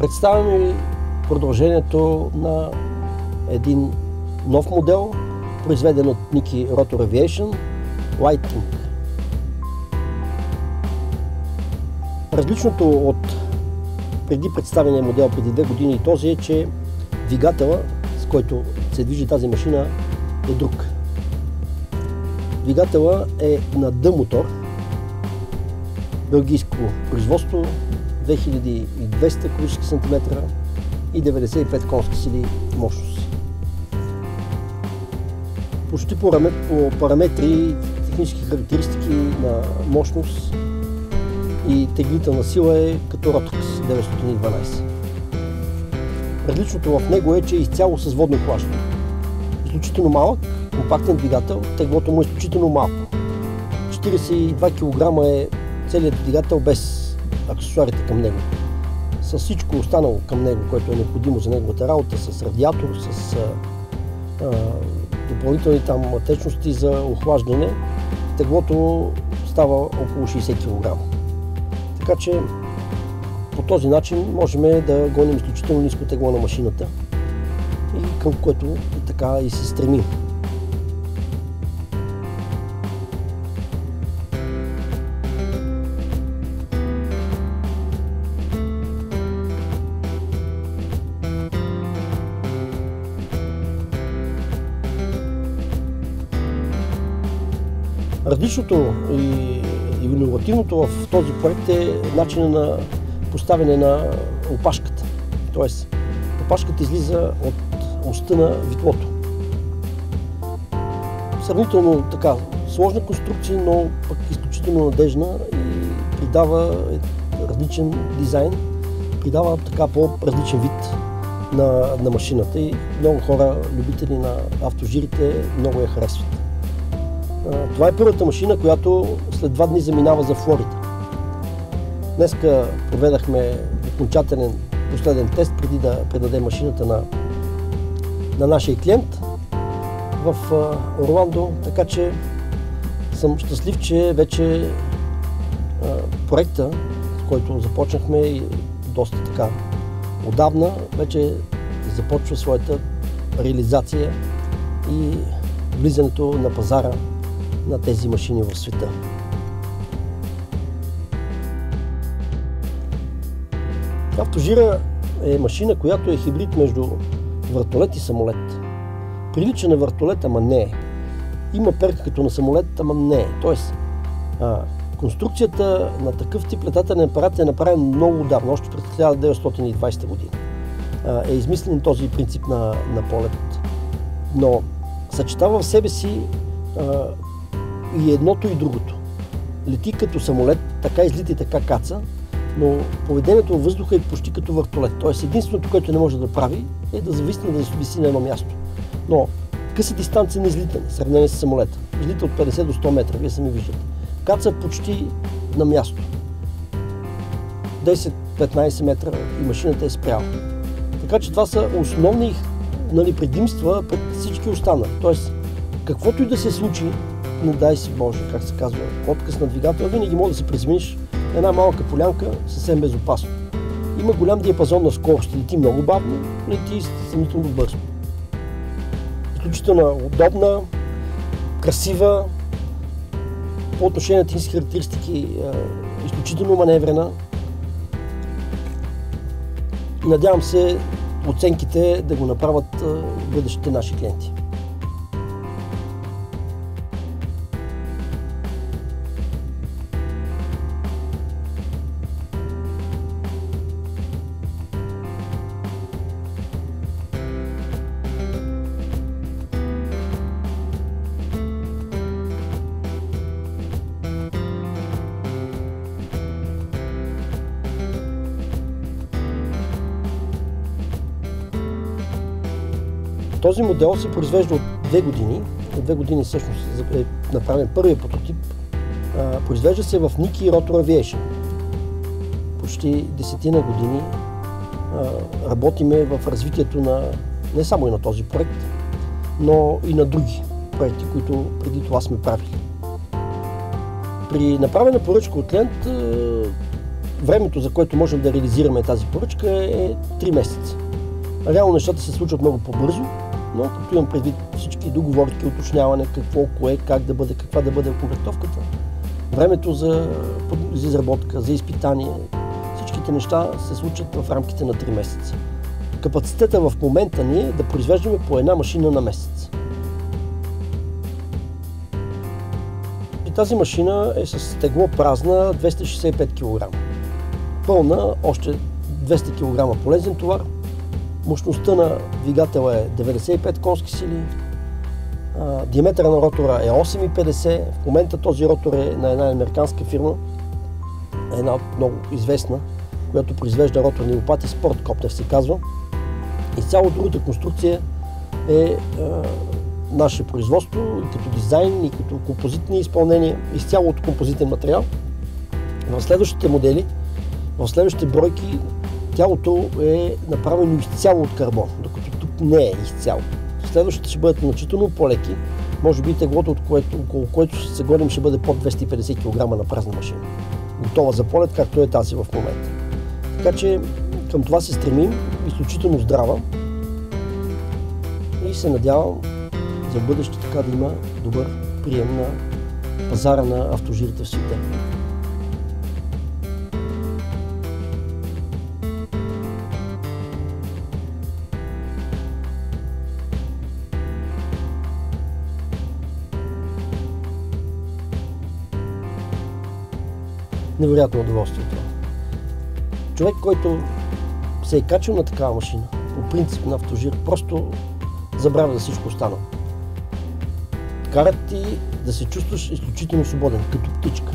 Представяме продължението на един нов модел, произведен от Niki Rotor Aviation, Lightning. Различното от преди представения модел преди 2 години и този е, че двигателя, с който се движи тази машина, е друг. Двигателя е на D мотор, белгийско производство, 2200 кубически сантиметра и 95 конски сили мощност. Почти по параметри, технически характеристики на мощност и теглителна сила е като Rotax 912. Различното в него е, че е изцяло с водно охлаждане. Изключително малък, компактен двигател, теглото му е изключително малко. 42 кг е целият двигател без аксесуарите към него. С всичко останало към него, което е необходимо за неговата работа, с радиатор, с допълнителни течности за охлаждане, теглото става около 60 кг. Така че по този начин можем да гоним изключително ниско тегло на машината и към което така и се стремим. Различното и иновативното в този проект е начина на поставяне на опашката. Тоест, опашката излиза от оста на витлото. Сравнително така сложна конструкция, но пък изключително надежна и придава различен дизайн, придава така по-различен вид на машината и много хора, любители на автожирите, много я харесват. Това е първата машина, която след 2 дни заминава за Флорида. Днеска проведахме окончателен последен тест преди да предадем машината на нашия клиент в Орландо, така че съм щастлив, че вече проекта, с който започнахме и доста така отдавна, вече започва своята реализация и влизането на пазара на тези машини в света. Автожира е машина, която е хибрид между вертолет и самолет. Прилича на вертолет, ама не е. Има перка като на самолет, ама не е. Тоест, конструкцията на такъв тип летателен апарат е направен много отдавна, още през 1920 година. Е измислен този принцип на полет. Но съчетава в себе си и едното и другото. Лети като самолет, така излита и така каца, но поведението във въздуха е почти като вертолет. Тоест единственото, което не може да прави, е да зависне, да виси на едно място. Но къса дистанция на излитане, в сравнение с самолета. Излита от 50 до 100 метра, вие сами виждате. Каца почти на място. 10-15 метра и машината е спряла. Така че това са основни предимства пред всички останали. Тоест, каквото и да се случи, не дай си Боже, как се казва, отказ на двигател, винаги може да се приземиш една малка полянка съвсем безопасно. Има голям диапазон на скорост, лети много бавно, лети сравнително бързо. Изключително удобна, красива, по отношение на технически характеристики, изключително маневрена. И надявам се оценките да го направят бъдещите наши клиенти. Този модел се произвежда от 2 години. От 2 години всъщност е направен първият прототип. Произвежда се в Niki Rotor Aviation. Почти 10 години работиме в развитието не само и на този проект, но и на други проекти, които преди това сме правили. При направена поръчка от клиент времето, за което можем да реализираме тази поръчка е 3 месеца. Реално нещата се случват много по-бързо, но като имам предвид всички договорки, уточняване, какво, кое, как да бъде, каква да бъде окомплектовката, времето за изработка, за изпитание, всичките неща се случат в рамките на 3 месеца. Капацитета в момента ни е да произвеждаме по една машина на месец. И тази машина е с тегло празна 265 кг. Пълна още 200 кг полезен товар. Мощността на двигателя е 95 конски сили. Диаметъра на ротора е 8,50. В момента този ротор е на една американска фирма, една много известна, която произвежда роторни лопати, Спорткоптер се казва. И цяло другата конструкция е наше производство, и като дизайн, и като композитни изпълнения, изцяло от композитен материал. В следващите модели, в следващите бройки, тялото е направено изцяло от карбон, докато тук не е изцяло. Следващите ще бъдат значително по-леки, може би теглото, около което се гоним, ще бъде под 250 кг на празна машина. Готова за полет, както е тази в момента. Така че към това се стремим, изключително здрава, и се надявам за бъдеще така да има добър прием на пазара на автожирите в света. Невероятно удоволствие това. Човек, който се е качил на такава машина, по принцип на автожир, просто забравя за всичко останало. Карат ти да се чувстваш изключително свободен, като птичка.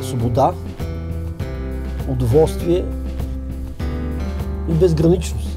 Свобода, удоволствие и безграничност.